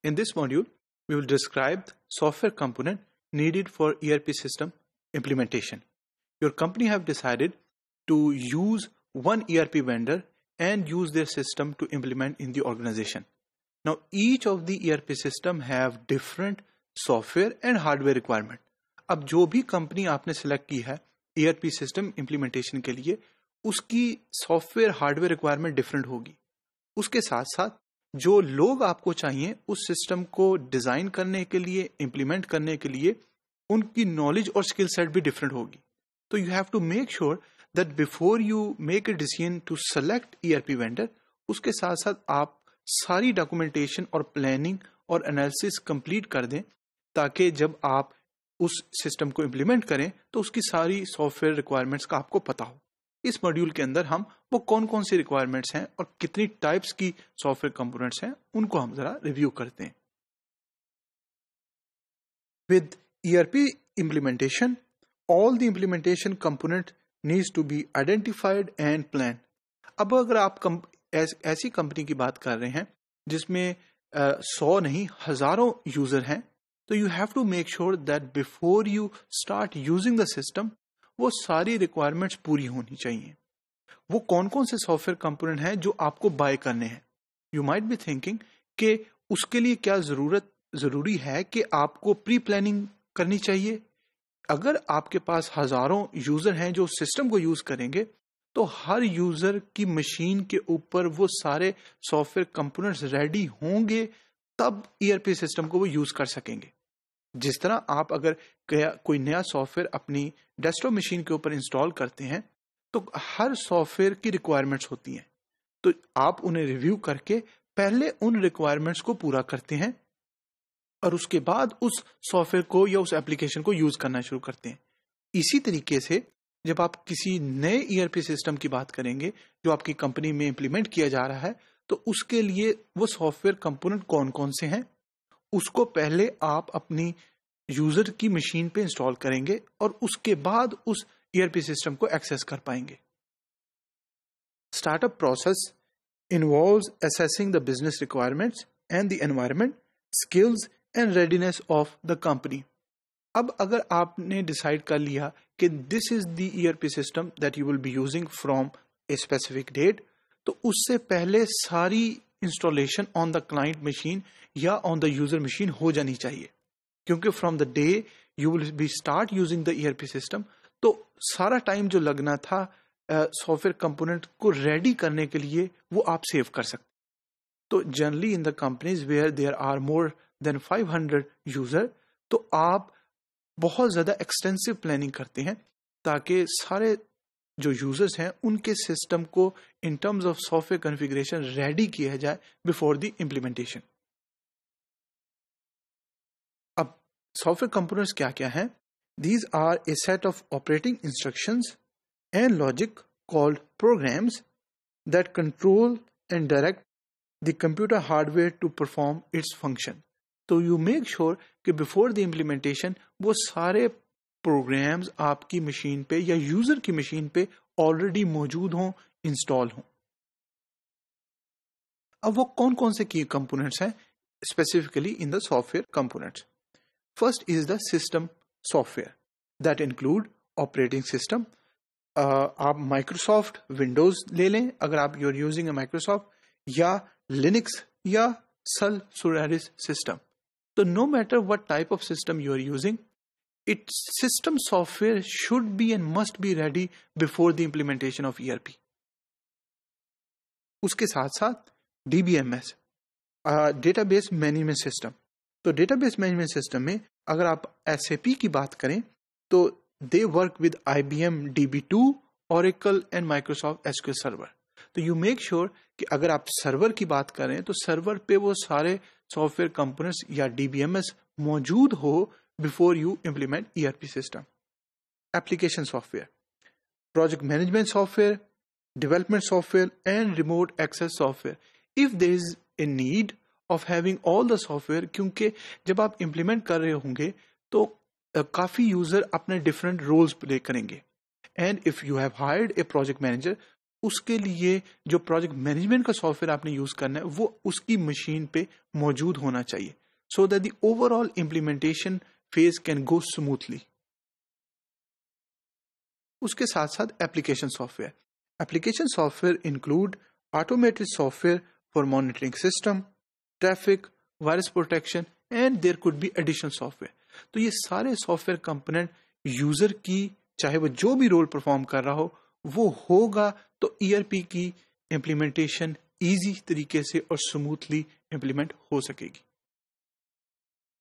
In this module, we will describe the software component needed for ERP system implementation. Your company have decided to use one ERP vendor and use their system to implement in the organization. Now, each of the ERP system have different software and hardware requirement. अब जो भी company आपने select की है ERP system implementation के लिए, उसकी software hardware requirement different होगी. उसके साथ साथ जो लोग आपको चाहिए उस सिस्टम को डिजाइन करने के लिए, इम्प्लीमेंट करने के लिए, उनकी नॉलेज और स्किल सेट भी डिफरेंट होगी. तो you have to make sure that before you make a decision to select ERP vendor, उसके साथ साथ आप सारी डॉक्यूमेंटेशन और प्लानिंग और एनालिसिस कंप्लीट कर दें, ताकि जब आप उस सिस्टम को इम्प्लीमेंट करें तो उसकी सारी सॉफ्टवेयर रिक्वायरमेंट्स का आपको पता हो. इस मॉड्यूल के अंदर हम वो कौन कौन सी रिक्वायरमेंट्स हैं और कितनी टाइप्स की सॉफ्टवेयर कंपोनेंट्स हैं उनको हम जरा रिव्यू करते हैं. With ERP implementation, all the implementation component needs to be identified and planned. अब अगर आप ऐसी कंपनी की बात कर रहे हैं जिसमें 100 नहीं हजारों यूजर हैं, तो you have to make sure that before you start using the system वो सारी रिक्वायरमेंट्स पूरी होनी चाहिए. वो कौन कौन से सॉफ्टवेयर कंपोनेंट हैं जो आपको बाय करने हैं. यू माइट बी थिंकिंग कि उसके लिए क्या जरूरी है कि आपको प्री प्लानिंग करनी चाहिए. अगर आपके पास हजारों यूजर हैं जो सिस्टम को यूज करेंगे, तो हर यूजर की मशीन के ऊपर वो सारे सॉफ्टवेयर कंपोनेंट्स रेडी होंगे, तब ERP सिस्टम को वो यूज कर सकेंगे. जिस तरह आप अगर कोई नया सॉफ्टवेयर अपनी डेस्कटॉप मशीन के ऊपर इंस्टॉल करते हैं, तो हर सॉफ्टवेयर की रिक्वायरमेंट्स होती हैं, तो आप उन्हें रिव्यू करके पहले उन रिक्वायरमेंट्स को पूरा करते हैं और उसके बाद उस सॉफ्टवेयर को या उस एप्लीकेशन को यूज करना शुरू करते हैं. इसी तरीके से जब आप किसी नए ERP सिस्टम की बात करेंगे जो आपकी कंपनी में इंप्लीमेंट किया जा रहा है, तो उसके लिए वो सॉफ्टवेयर कंपोनेंट कौन कौन से हैं उसको पहले आप अपनी यूजर की मशीन पे इंस्टॉल करेंगे और उसके बाद उस ERP सिस्टम को एक्सेस कर पाएंगे. Startup process involves assessing the business requirements and the environment, skills and readiness of the company. अब अगर आपने डिसाइड कर लिया कि this is the ERP system that you will be using from a specific date, तो उससे पहले सारी installation on the client machine या ऑन द यूजर मशीन हो जानी चाहिए. क्योंकि from the day you will be start using the ERP system, तो सारा टाइम जो लगना था सॉफ्टवेयर कंपोनेंट को रेडी करने के लिए, वो आप सेव कर सकते. तो generally in the companies where there are more than 500 user, तो आप बहुत ज्यादा एक्सटेंसिव प्लानिंग करते हैं ताकि सारे जो यूजर्स हैं उनके सिस्टम को in terms of software configuration ready किया जाए बिफोर द इम्प्लीमेंटेशन. अब सॉफ्टवेयर कंपोनेंट्स क्या क्या हैं? These are a set of operating instructions and logic called programs that control and direct the computer hardware to perform its function. तो you make sure कि before the implementation वो सारे programmes आपकी machine पे या यूजर की machine पे already मौजूद हों, इंस्टॉल हों. अब वो कौन कौन से की कंपोनेंट्स हैं specifically in the software components. First is the system software that include operating system. आप माइक्रोसॉफ्ट विंडोज ले लें अगर आप यूर यूजिंग अ माइक्रोसॉफ्ट, या लिनक्स या सल सोलारिस सिस्टम. तो no matter what type of system you are using, its system software should be and must be ready before the implementation of ERP. उसके साथ साथ DBMS, डेटाबेस मैनेजमेंट सिस्टम. तो database management system में अगर आप SAP की बात करें तो they work with IBM DB2, Oracle and Microsoft SQL Server. तो यू मेक श्योर कि अगर आप सर्वर की बात करें तो सर्वर पे वो सारे सॉफ्टवेयर कंपोनेंट्स या DBMS मौजूद हो before you implement ERP system. Application software, project management software, development software and remote access software. If there is a need of having all the software, क्योंकि जब आप इम्प्लीमेंट कर रहे होंगे तो काफी यूजर अपने डिफरेंट रोल्स प्ले करेंगे. And if you have hired a project manager, उसके लिए जो प्रोजेक्ट मैनेजमेंट का सॉफ्टवेयर आपने यूज करना है वो उसकी मशीन पे मौजूद होना चाहिए, so that the overall implementation phase can go smoothly. उसके साथ साथ application software. Application software include automated software for monitoring system, traffic, virus protection and there could be additional software. तो ये सारे सॉफ्टवेयर कंपोनेंट यूजर की, चाहे वो जो भी रोल परफॉर्म कर रहा हो, वो होगा तो ईआरपी की इम्प्लीमेंटेशन इजी तरीके से और स्मूथली इम्प्लीमेंट हो सकेगी।